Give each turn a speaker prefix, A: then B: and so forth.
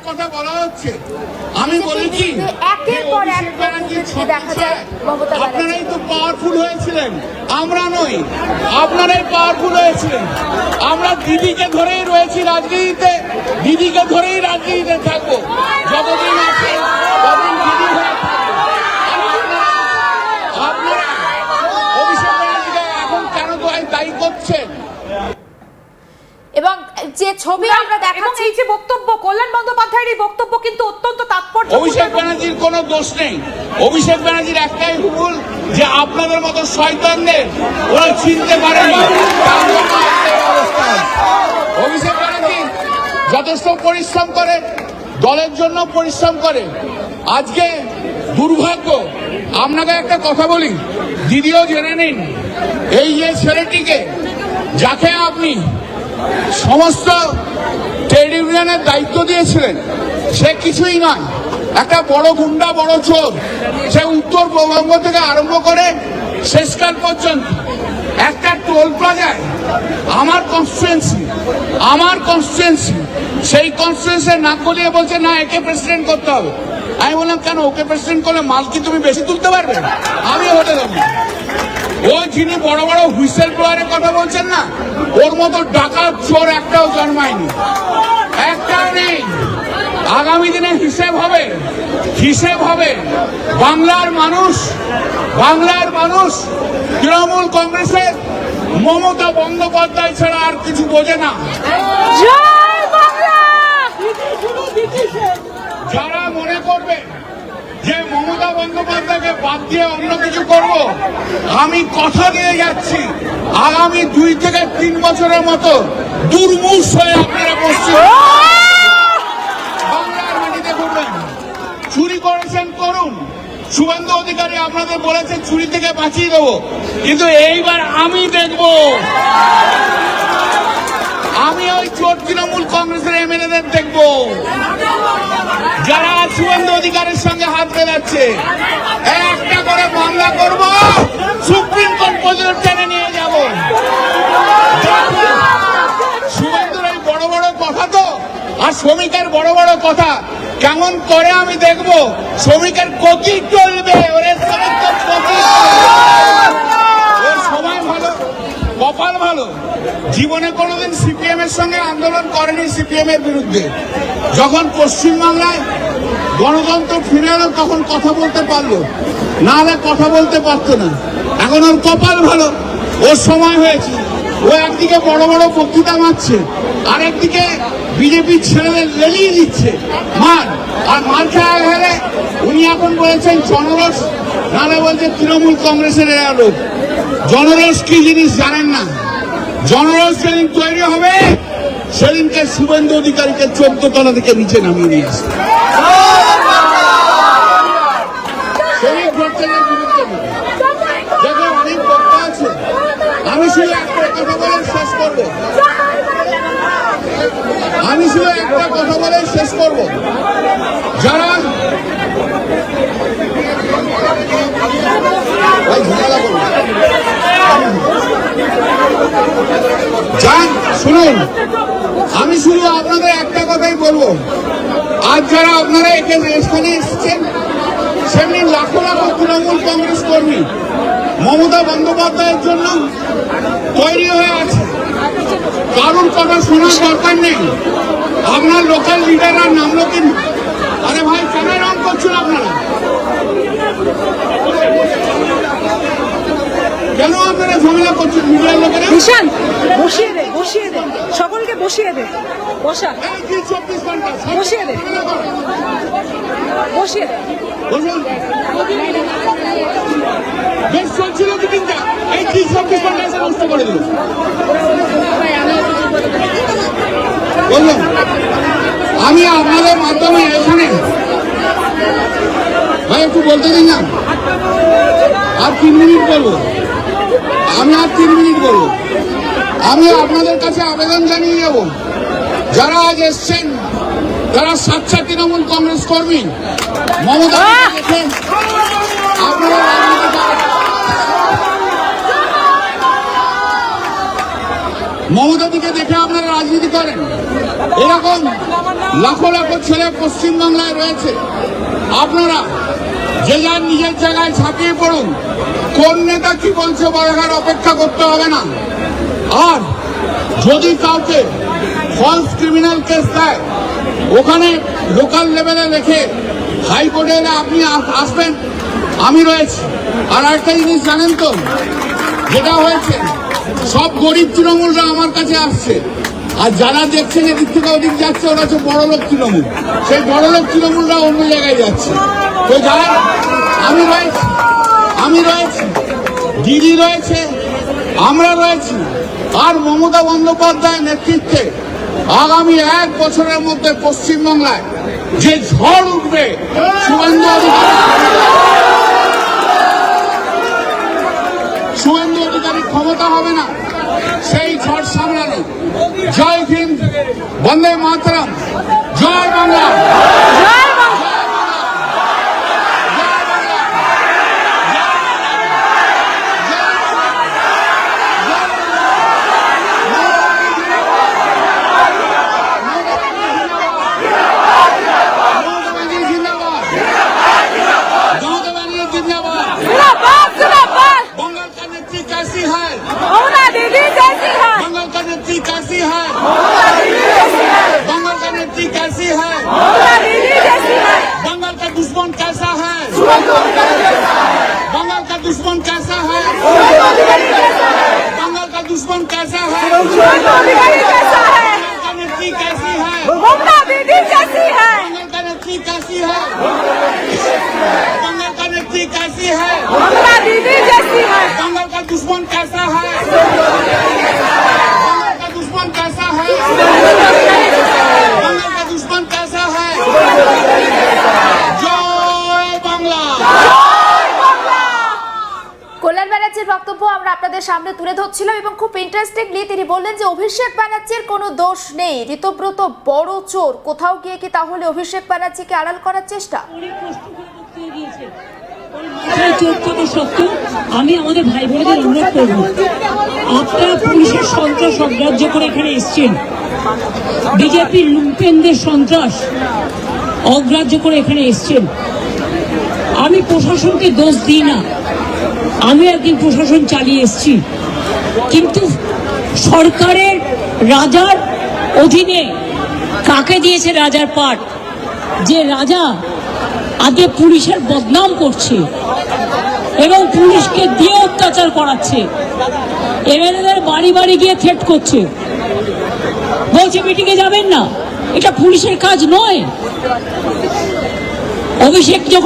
A: কথা বলা হচ্ছে। আমি বলেছি
B: একের পর এক দেখা যায় মমতা ব্যানার্জি
A: আপনারাই তো পাওয়ারফুল হয়েছিলেন, আমরা নই। আপনারাই পাওয়ারফুল হয়েছিলেন। আমরা দিদিকে ধরেই রয়েছি রাজনীতিতে, দিদিকে ধরেই রাজনীতিতে থাকবো যতদিন আছে ততদিন দিদি হয়ে থাকবো। আপনারা অভিষেক ব্যানার্জিকে এখন কেন দায়ী করছেন?
B: এবং যে ছবি আমরা দেখাচ্ছি,
C: এই যে বক্তব্য কল্যাণ বন্দ্যোপাধ্যায়ের এই বক্তব্য কিন্তু অত্যন্ত তাৎপর্য।
A: অভিষেক ব্যানার্জির কোনো দোষ নেই। অভিষেক ব্যানার্জির একটাই ভুল যে আপনাদের মতো শয়তানদের ওরা চিনতে পারেনি। অভিষেক ব্যানার্জি যথেষ্ট পরিশ্রম করে, দলের জন্য পরিশ্রম করে। আজকে দুর্ভাগ্য, আপনাকে একটা কথা বলি, দিদিও জেনে নিন, এই যে ছেলেটিকে যাকে আপনি সমস্ত ট্রেড ইউনিয়নের দায়িত্ব দিয়েছিলেন, সে কিছুই নয়, একটা বড় গুন্ডা, বড় চোর। সে উত্তরবঙ্গ থেকে আরম্ভ করে শেষকাল পর্যন্ত একটা টোল প্লাজায় আমার কনস্টিটুয়েন্সি সেই কনস্টিটুয়েন্সি নাক গলিয়ে বলছে না, একে প্রেসিডেন্ট করতে হবে। আমি বললাম কেন, ওকে প্রেসিডেন্ট করলে মাল কি তুমি বেশি তুলতে পারবে? আমি হতে দেবো। ও যিনি বড় বড় হুইসেল ব্লোয়ারের কথা বলছেন না, ওর মতো ডাকাত চোর একটাও জন্মায়নি, একটাও নেই। আগামী দিনে হিসেব হবে। বাংলার মানুষ তৃণমূল কংগ্রেসের মমতা বন্দ্যোপাধ্যায় ছাড়া আর কিছু বোঝে না। যারা মনে করবে যে মমতা বন্দ্যোপাধ্যায়কে বাদ দিয়ে অন্য কিছু করব, আমি কথা দিয়ে যাচ্ছি, আগামী 2 থেকে 3 বছরের মতো দুর্মূষ হয়ে আপনারা পশ্চিম বাংলার মাটিতে ঘুরবেন। চুরি করেছেন করুন, শুভেন্দু অধিকারী আপনাদের বলেছেন চুরি থেকে বাঁচিয়ে দেবো, কিন্তু এইবার আমি দেখব, আমি ওই চোর তৃণমূল কংগ্রেসের এমএলএদের দেখব যারা শুভেন্দু অধিকারীর সঙ্গে হাত মেলাচ্ছে। একটা করে মামলা করব, সুপ্রিম কোর্ট পর্যন্ত টেনে নিয়ে যাব। শুভেন্দুর এই বড় বড় কথা তো, আর শ্রমিকের বড় বড় কথা কেমন করে আমি দেখব। শ্রমিকের গতি চলবে, ওর সময় ভালো, কপাল ভালো। জীবনে কোনোদিন সিপিএম এর সঙ্গে আন্দোলন করেনি, সিপিএম এর বিরুদ্ধে। যখন পশ্চিমবাংলায় গণতন্ত্র ফিরে এলো তখন কথা বলতে পারলো, না হলে কথা বলতে পারতো না। এখন ওর কপাল ভালো, ওর সময় হয়েছে। ও একদিকে বড় বড় বক্তৃতা মারছে, আর একদিকে বিজেপির ছেলেদের লেলিয়ে দিচ্ছে মার খেয়ে গেলে উনি এখন বলেছেন জনরস, নাহলে বলছে তৃণমূল কংগ্রেসের এরা লোক। জনরস কি জিনিস জানেন না। জনরস যেদিন তৈরি হবে সেদিনকে শুভেন্দু অধিকারীকে 14 তলা থেকে নিচে নামিয়ে নিয়ে আসবে। শ্রমিক ভোটারের বিরুদ্ধে দেখো অনেক বক্তা আছে, আমি শুধু একটা কথা বলে শেষ করবো। যারা শুনুন, আমি শুধু আপনাদের একটা কথাই বলবো, আজ যারা আপনারা এখানে এসেছেন সেমনি লাখো লাখো তৃণমূল কংগ্রেস কর্মী মমতা বন্দ্যোপাধ্যায়ের জন্য তৈরি হয়ে আছে। কারোর কথা শোনার দরকার নেই। আপনার লোকাল লিডাররা নামলো কি? আরে ভাই, কেন রং করছেন আপনারা? কেন আপনারা ঝামেলা করছেন মিডিয়ার লোকেরা?
C: বসিয়ে দে সকলকে বসিয়ে দে, বসা
A: 24 ঘন্টা
C: বসিয়ে দে
A: বলুন। বেশ চলছিল মিটিংটা, এই 24 ঘন্টা এসে নষ্ট করে দিল। বলুন, আমি আপনাদের মাধ্যমে এখানে ভাই একটু বলতে দিন না, আর 3 মিনিট বলবো। আমি আপনাদের কাছে আবেদন জানিয়ে যাব, যারা আজ এসছেন তারা সাচ্চা তৃণমূল কংগ্রেস কর্মী। মমতা দেখে আপনারা মমতা দিকে দেখে আপনারা রাজনীতি করেন, এরকম লাখো লাখো ছেলে পশ্চিমবাংলায় রয়েছে। আপনারা যে যার নিজের জায়গায় ছাপিয়ে পড়ুন, কোন নেতা কি বলছে বলার অপেক্ষা করতে হবে না। আর যদি কাউকে ফলস ক্রিমিনাল কেস দেয়, ওখানে লোকাল লেভেলে রেখে হাইকোর্টে এলে আপনি আসবেন, আমি রয়েছি। আর একটা জিনিস জানেন তো, যেটা হয়েছে, সব গরিব তৃণমূলরা আমার কাছে আসছে, আর যারা দেখছেন এদিক থেকে ওদিক যাচ্ছে ওরা হচ্ছে বড় লোক তৃণমূল। সেই বড় লোক তৃণমূলরা অন্য জায়গায় যাচ্ছে। তো যাই, আমি রয়েছি, দিদি রয়েছে, আমরা রয়েছি। আর মমতা বন্দ্যোপাধ্যায়ের নেতৃত্বে আগামী 1 বছরের মধ্যে পশ্চিমবাংলায় যে ঝড় উঠবে, শুভেন্দু অধিকারী ক্ষমতা হবে না সেই ঝড় সামলানো। জয় হিন্দ, বন্দে মাতরম, জয় বাংলা। बंगाल का नेत्री कैसी है? बंगाल का नेत्री कैसी है? बंगाल का नेत्री कैसी है? बंगाल का दुश्मन कैसा है? बंगाल का दुश्मन कैसा है? बंगाल का दुश्मन कैसा है? बंगाल का नेत्री कैसी है? बंगाल का नेत्री कैसी है? बंगाल का नेत्री कैसी है? बंगाल का दुश्मन कैसा है? बंगाल का दुश्मन कैसा है? बंगाल का दुश्मन कैसा है? जय बांग्ला।
B: কল্যাণ ব্যানার্জির বক্তব্য আমরা আপনাদের সামনে তুলে ধরছিলাম এবং খুব ইন্টারেস্টিংলি তিনি বললেন যে অভিষেক ব্যানার্জির কোনো দোষ নেই, ঋতব্রত বড় চোর। কোথাও গিয়ে কি তাহলে অভিষেক ব্যানার্জিকে আড়াল করার চেষ্টা?
C: সত্ত্বেও আমি আমাদের ভাই বোনদের অনুরোধ করবো, আপনারা পুলিশের সন্ত্রাস অগ্রাহ্য করে এখানে এসছেন, বিজেপির লুম্পেনদের সন্ত্রাস অগ্রাহ্য করে এখানে এসছেন। আমি প্রশাসনকে দোষ দিই না, আমি একদিন প্রশাসন চালিয়ে এসছি, কিন্তু সরকারের রাজার অধীনে কাকে দিয়েছে রাজার পাট? যে রাজা আগে পুলিশের বদনাম করছে এবং পুলিশকে দিয়ে অত্যাচার করাচ্ছে, এমএলএদের বাড়ি বাড়ি গিয়ে থ্রেট করছে, বলছে মিটিংয়ে যাবেন না। এটা পুলিশের কাজ নয়। অভিষেক যখন